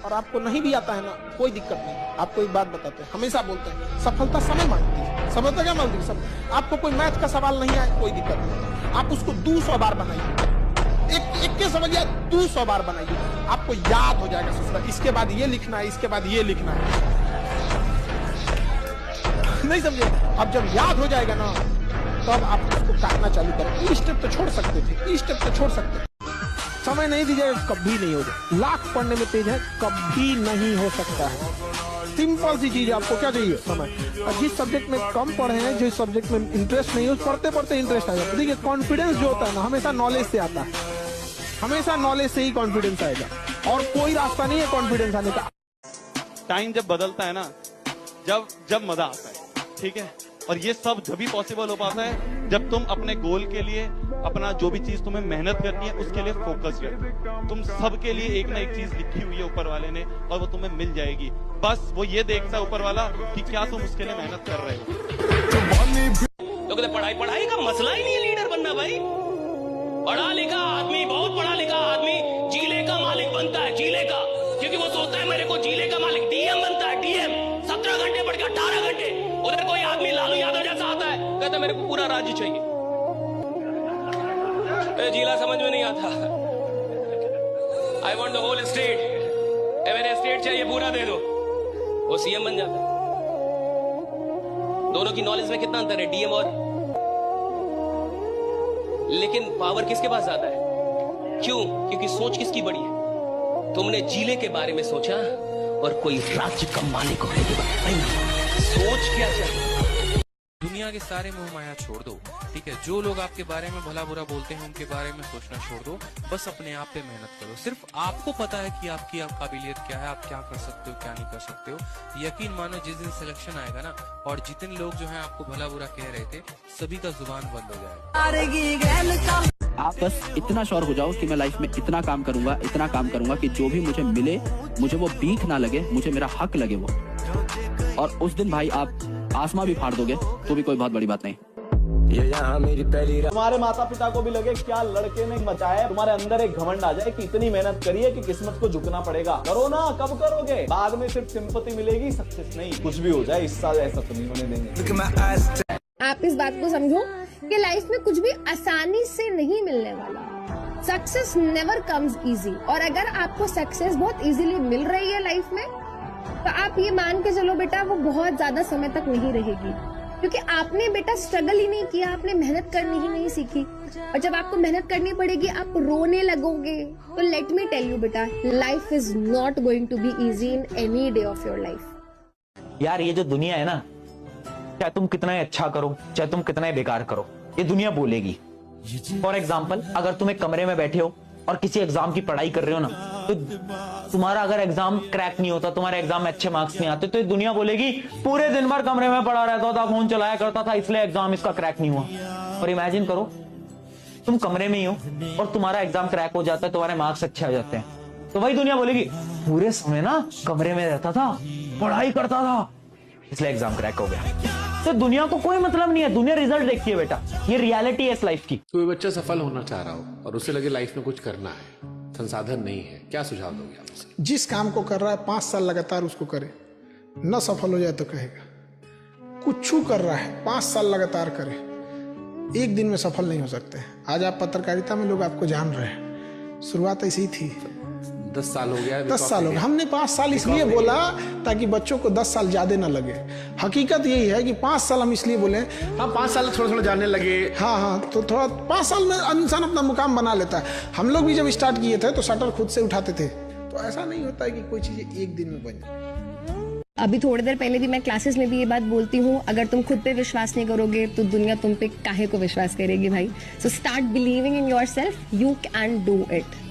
और आपको नहीं भी आता है ना, कोई दिक्कत नहीं। आपको एक बात बताते हैं, हमेशा बोलते हैं सफलता समय मांगती है। सफलता क्या मांगती है? सब। आपको कोई मैथ का सवाल नहीं आए, कोई दिक्कत नहीं, आप उसको 200 बार बनाइए, एक के समझिए 200 बार बनाइए, आपको याद हो जाएगा ससुरा, इसके बाद ये लिखना है, इसके बाद ये लिखना है। नहीं समझे? अब जब याद हो जाएगा ना, तब आप उसको काटना चालू करें। ई स्टेप तो छोड़ सकते थे, ई स्टेप तो छोड़ सकते थे। समय नहीं दीजिएगा, कभी नहीं होगा। लाख पढ़ने में तेज है, कभी नहीं हो सकता है। सिंपल सी चीज है, आपको क्या चाहिए? समय। और जिस सब्जेक्ट में कम पढ़े हैं, जिस सब्जेक्ट में इंटरेस्ट नहीं है, उस पढ़ते पढ़ते इंटरेस्ट आ जाता है। देखिए, कॉन्फिडेंस जो होता है ना, हमेशा नॉलेज से आता है, हमेशा नॉलेज से ही कॉन्फिडेंस आएगा, और कोई रास्ता नहीं है कॉन्फिडेंस आने का। टाइम जब बदलता है ना, जब मजा आता है, ठीक है। और ये सब जब पॉसिबल हो पाता है जब तुम अपने गोल के लिए, अपना जो भी चीज तुम्हें मेहनत करनी है उसके लिए फोकस रहो। तुम सबके लिए एक ना एक चीज लिखी हुई है ऊपर वाले ने, और वो तुम्हें मिल जाएगी। बस वो ये देखता है ऊपर वाला कि क्या तुम उसके लिए मेहनत कर रहे हो। तो कहते पढ़ाई का मसला ही नहीं है लीडर बनना भाई। पढ़ा लिखा आदमी, बहुत पढ़ा लिखा आदमी जिले का मालिक बनता है, जिले का, क्योंकि वो सोचता है मेरे को जिले का मालिक डीएम बनता है। डीएम 17 घंटे पढ़ के 18 घंटे। उधर कोई आदमी लालू यादव जैसा आता है, कहता मेरे को पूरा राज्य चाहिए। जिला समझ में नहीं आता, I want the whole state, मेरे स्टेट चाहिए पूरा दे दो, वो सीएम बन जाता है। दोनों की नॉलेज में कितना अंतर है, डीएम और। लेकिन पावर किसके पास ज्यादा है? क्यों? क्योंकि सोच किसकी बड़ी है? तुमने जिले के बारे में सोचा और कोई राज्य का मालिक होने के बारे में सोच क्या चाहिए? दुनिया के सारे मोह माया छोड़ दो, ठीक है। जो लोग आपके बारे में भला बुरा बोलते हैं उनके बारे में सोचना छोड़ दो। बस अपने आप पे मेहनत करो। सिर्फ आपको पता है कि आपकी काबिलियत क्या है, आप क्या कर सकते हो, क्या नहीं कर सकते हो। यकीन मानो, जिस दिन सिलेक्शन आएगा ना, और जितने लोग जो है आपको भला बुरा कह रहे थे, सभी का जुबान बंद हो जाएगा। आप बस इतना श्योर हो जाओ कि मैं लाइफ में इतना काम करूंगा, इतना काम करूंगा कि जो भी मुझे मिले, मुझे वो भीख ना लगे, मुझे मेरा हक लगे वो। और उस दिन भाई आप आसमां भी फाड़ दोगे तो भी कोई बहुत बड़ी बात नहीं। ये यहाँ मेरी पहली तुम्हारे माता पिता को भी लगे क्या लड़के ने मचाया, तुम्हारे अंदर एक घमंड आ जाए कि इतनी मेहनत करिए कि किस्मत को झुकना पड़ेगा। करो ना, कब करोगे? बाद में सिर्फ सिंपैथी मिलेगी, सक्सेस नहीं। कुछ भी हो जाए, इस साल ऐसा तो नहीं होने देंगे। आप इस बात को समझो कि लाइफ में कुछ भी आसानी से नहीं मिलने वाला। सक्सेस नेवर कम्स इजी, और अगर आपको सक्सेस बहुत इजीली मिल रही है लाइफ में, तो आप ये मान के चलो बेटा, वो बहुत ज्यादा समय तक नहीं रहेगी, क्योंकि आपने बेटा स्ट्रगल ही नहीं किया, आपने मेहनत करनी ही नहीं सीखी। और जब आपको मेहनत करनी पड़ेगी, आप रोने लगोगे। तो लेट मी टेल यू बेटा, life is not going to be easy in any day of your life. यार, ये जो दुनिया है ना, चाहे तुम कितना ही अच्छा करो, चाहे तुम कितना ही बेकार करो, ये दुनिया बोलेगी। फॉर एग्जाम्पल, अगर तुम एक कमरे में बैठे हो और किसी एग्जाम की पढ़ाई कर रहे हो ना, तो तुम्हारा अगर एग्जाम क्रैक नहीं होता, तुम्हारे एग्जाम में अच्छे मार्क्स नहीं आते, तो ये दुनिया बोलेगी पूरे दिन भर कमरे में पड़ा रहता था, फोन चलाया करता था, इसलिए एग्जाम इसका क्रैक नहीं हुआ। और इमेजिन करो, तुम कमरे में ही हो और तुम्हारा एग्जाम क्रैक हो जाता है, तुम्हारे मार्क्स अच्छे आ जाते हैं, तो वही दुनिया बोलेगी पूरे समय ना कमरे में रहता था, पढ़ाई करता था, इसलिए एग्जाम क्रैक हो गया। तो दुनिया को कोई मतलब नहीं है, दुनिया रिजल्ट देखती है बेटा, ये रियलिटी है इस लाइफ की। कोई बच्चा सफल होना चाह रहा हो और उसे लगे लाइफ में कुछ करना है, संसाधन नहीं है, क्या सुझाव दोगे आप उसे? जिस काम को कर रहा है 5 साल लगातार उसको करे, न सफल हो जाए तो कहेगा। कुछ कर रहा है 5 साल लगातार करे, एक दिन में सफल नहीं हो सकते। आज आप पत्रकारिता में लोग आपको जान रहे हैं, शुरुआत ऐसी ही थी। 10 साल हो गया, 10 साल हो गया। हमने 5 साल इसलिए बोला ताकि बच्चों को 10 साल ज्यादा ना लगे। हकीकत यही है कि 5 साल हम इसलिए बोले, हाँ 5 साल थोड़ा थोड़ा जानने लगे, हाँ, तो थोड़ा 5 साल में इंसान अपना मुकाम बना लेता है। हम लोग भी जब स्टार्ट किए थे तो शटर खुद से उठाते थे, तो ऐसा नहीं होता है कि कोई चीज एक दिन में बन जाए। अभी थोड़ी देर पहले भी मैं क्लासेस में भी ये बात बोलती हूँ, अगर तुम खुद पे विश्वास नहीं करोगे तो दुनिया तुम पे काहे को विश्वास करेगी भाई। So start believing in yourself, you can do it.